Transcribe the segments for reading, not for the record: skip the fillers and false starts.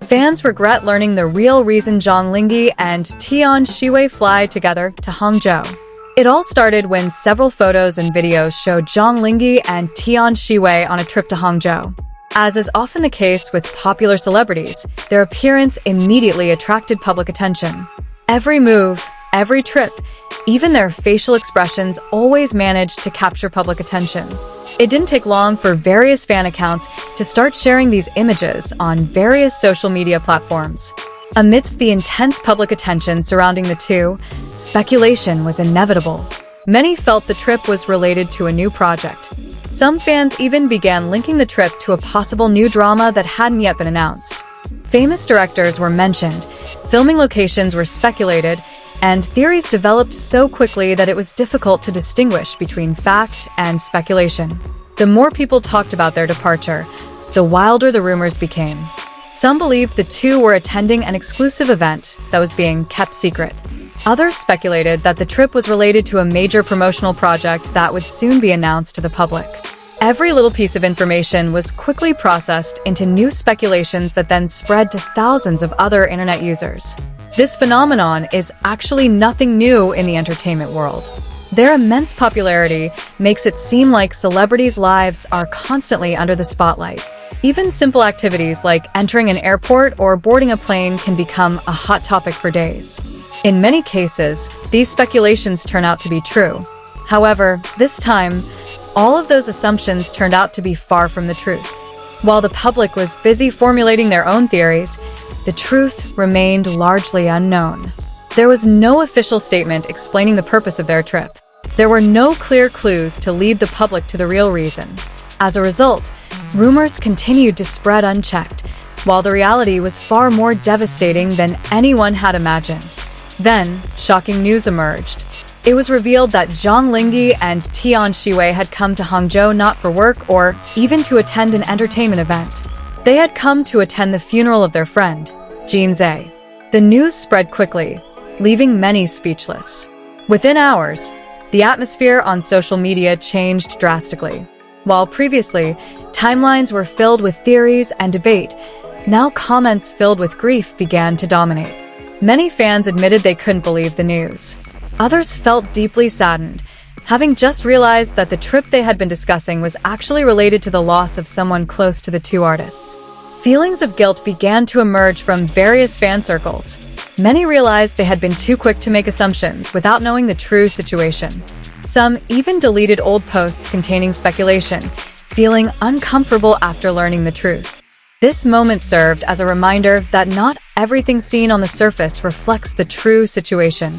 Fans regret learning the real reason Zhang Linghe and Tian Xiwei fly together to Hangzhou. It all started when several photos and videos showed Zhang Linghe and Tian Xiwei on a trip to Hangzhou. As is often the case with popular celebrities, their appearance immediately attracted public attention. Every move, every trip, even their facial expressions always managed to capture public attention. It didn't take long for various fan accounts to start sharing these images on various social media platforms. Amidst the intense public attention surrounding the two, speculation was inevitable. Many felt the trip was related to a new project. Some fans even began linking the trip to a possible new drama that hadn't yet been announced. Famous directors were mentioned, filming locations were speculated, and theories developed so quickly that it was difficult to distinguish between fact and speculation. The more people talked about their departure, the wilder the rumors became. Some believed the two were attending an exclusive event that was being kept secret. Others speculated that the trip was related to a major promotional project that would soon be announced to the public. Every little piece of information was quickly processed into new speculations that then spread to thousands of other internet users. This phenomenon is actually nothing new in the entertainment world. Their immense popularity makes it seem like celebrities' lives are constantly under the spotlight. Even simple activities like entering an airport or boarding a plane can become a hot topic for days. In many cases, these speculations turn out to be true. However, this time, all of those assumptions turned out to be far from the truth. While the public was busy formulating their own theories, the truth remained largely unknown. There was no official statement explaining the purpose of their trip. There were no clear clues to lead the public to the real reason. As a result, rumors continued to spread unchecked, while the reality was far more devastating than anyone had imagined. Then, shocking news emerged. It was revealed that Zhang Linghe and Tian Xiwei had come to Hangzhou not for work or even to attend an entertainment event. They had come to attend the funeral of their friend, Jin Zhe. The news spread quickly, leaving many speechless. Within hours, the atmosphere on social media changed drastically. While previously, timelines were filled with theories and debate, now comments filled with grief began to dominate. Many fans admitted they couldn't believe the news. Others felt deeply saddened, having just realized that the trip they had been discussing was actually related to the loss of someone close to the two artists. Feelings of guilt began to emerge from various fan circles. Many realized they had been too quick to make assumptions without knowing the true situation. Some even deleted old posts containing speculation, feeling uncomfortable after learning the truth. This moment served as a reminder that not everything seen on the surface reflects the true situation.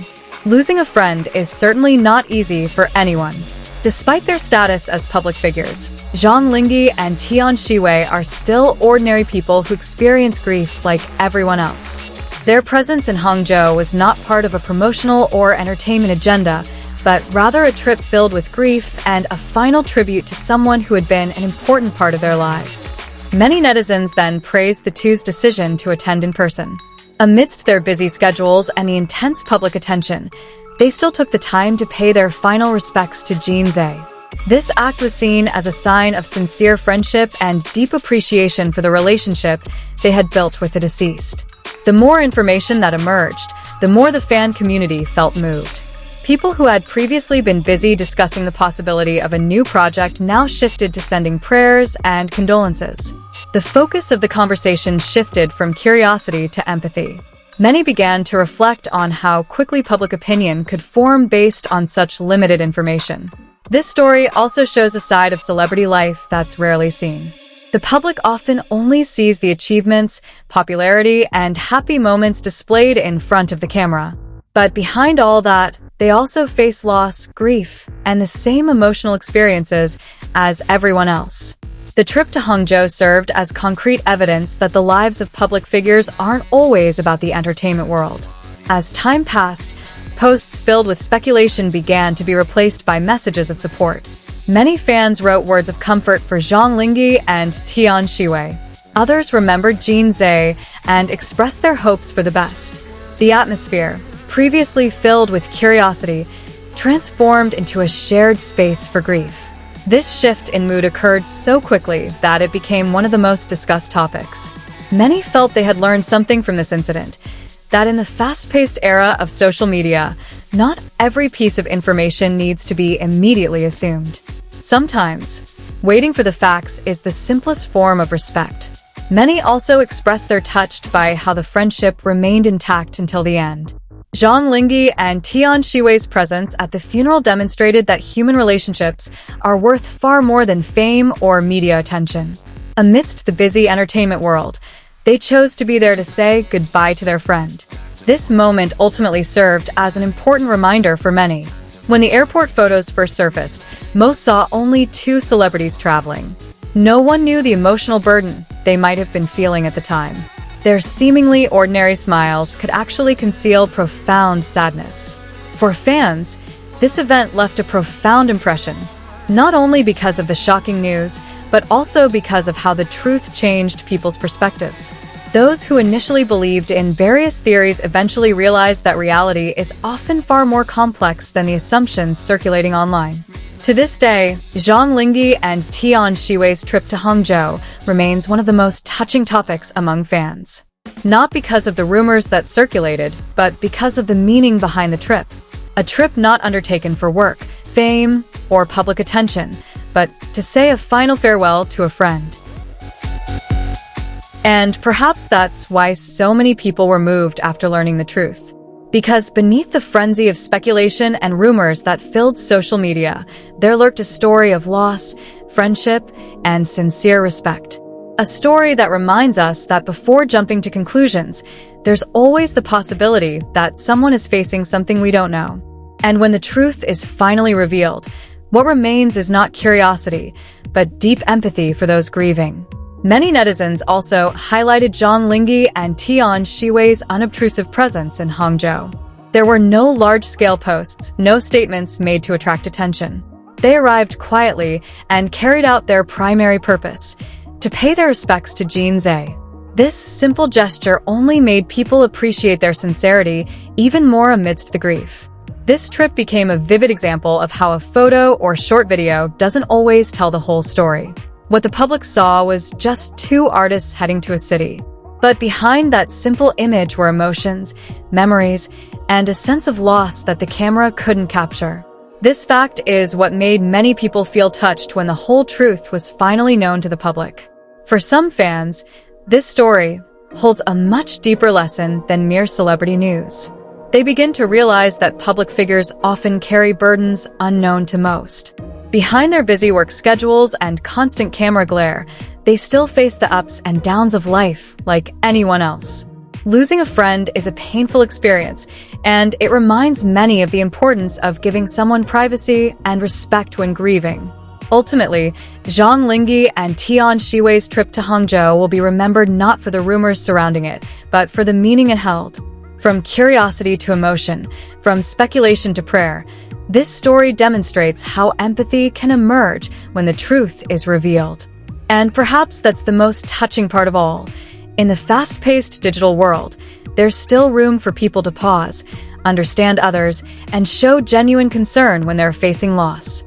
Losing a friend is certainly not easy for anyone. Despite their status as public figures, Zhang Linghe and Tian Xiwei are still ordinary people who experience grief like everyone else. Their presence in Hangzhou was not part of a promotional or entertainment agenda, but rather a trip filled with grief and a final tribute to someone who had been an important part of their lives. Many netizens then praised the two's decision to attend in person. Amidst their busy schedules and the intense public attention, they still took the time to pay their final respects to Jin Zhe. This act was seen as a sign of sincere friendship and deep appreciation for the relationship they had built with the deceased. The more information that emerged, the more the fan community felt moved. People who had previously been busy discussing the possibility of a new project now shifted to sending prayers and condolences. The focus of the conversation shifted from curiosity to empathy. Many began to reflect on how quickly public opinion could form based on such limited information. This story also shows a side of celebrity life that's rarely seen. The public often only sees the achievements, popularity, and happy moments displayed in front of the camera. But behind all that, they also face loss, grief, and the same emotional experiences as everyone else. The trip to Hangzhou served as concrete evidence that the lives of public figures aren't always about the entertainment world. As time passed, posts filled with speculation began to be replaced by messages of support. Many fans wrote words of comfort for Zhang Linghe and Tian Xiwei. Others remembered Jin Zhe and expressed their hopes for the best. The atmosphere, previously filled with curiosity, transformed into a shared space for grief. This shift in mood occurred so quickly that it became one of the most discussed topics. Many felt they had learned something from this incident, that in the fast-paced era of social media, not every piece of information needs to be immediately assumed. Sometimes, waiting for the facts is the simplest form of respect. Many also expressed their touched by how the friendship remained intact until the end. Zhang Linghe and Tian Xiwei's presence at the funeral demonstrated that human relationships are worth far more than fame or media attention. Amidst the busy entertainment world, they chose to be there to say goodbye to their friend. This moment ultimately served as an important reminder for many. When the airport photos first surfaced, most saw only two celebrities traveling. No one knew the emotional burden they might have been feeling at the time. Their seemingly ordinary smiles could actually conceal profound sadness. For fans, this event left a profound impression, not only because of the shocking news, but also because of how the truth changed people's perspectives. Those who initially believed in various theories eventually realized that reality is often far more complex than the assumptions circulating online. To this day, Zhang Linghe and Tian Xiwei's trip to Hangzhou remains one of the most touching topics among fans. Not because of the rumors that circulated, but because of the meaning behind the trip. A trip not undertaken for work, fame, or public attention, but to say a final farewell to a friend. And perhaps that's why so many people were moved after learning the truth. Because beneath the frenzy of speculation and rumors that filled social media, there lurked a story of loss, friendship, and sincere respect. A story that reminds us that before jumping to conclusions, there's always the possibility that someone is facing something we don't know. And when the truth is finally revealed, what remains is not curiosity, but deep empathy for those grieving. Many netizens also highlighted Zhang Linghe and Tian Xiwei's unobtrusive presence in Hangzhou. There were no large-scale posts, no statements made to attract attention. They arrived quietly and carried out their primary purpose, to pay their respects to Jin Zhe. This simple gesture only made people appreciate their sincerity even more amidst the grief. This trip became a vivid example of how a photo or short video doesn't always tell the whole story. What the public saw was just two artists heading to a city. But behind that simple image were emotions, memories, and a sense of loss that the camera couldn't capture. This fact is what made many people feel touched when the whole truth was finally known to the public. For some fans, this story holds a much deeper lesson than mere celebrity news. They begin to realize that public figures often carry burdens unknown to most. Behind their busy work schedules and constant camera glare, they still face the ups and downs of life like anyone else. Losing a friend is a painful experience, and it reminds many of the importance of giving someone privacy and respect when grieving. Ultimately, Zhang Linghe and Tian Xiwei's trip to Hangzhou will be remembered not for the rumors surrounding it, but for the meaning it held. From curiosity to emotion, from speculation to prayer, this story demonstrates how empathy can emerge when the truth is revealed. And perhaps that's the most touching part of all. In the fast-paced digital world, there's still room for people to pause, understand others, and show genuine concern when they're facing loss.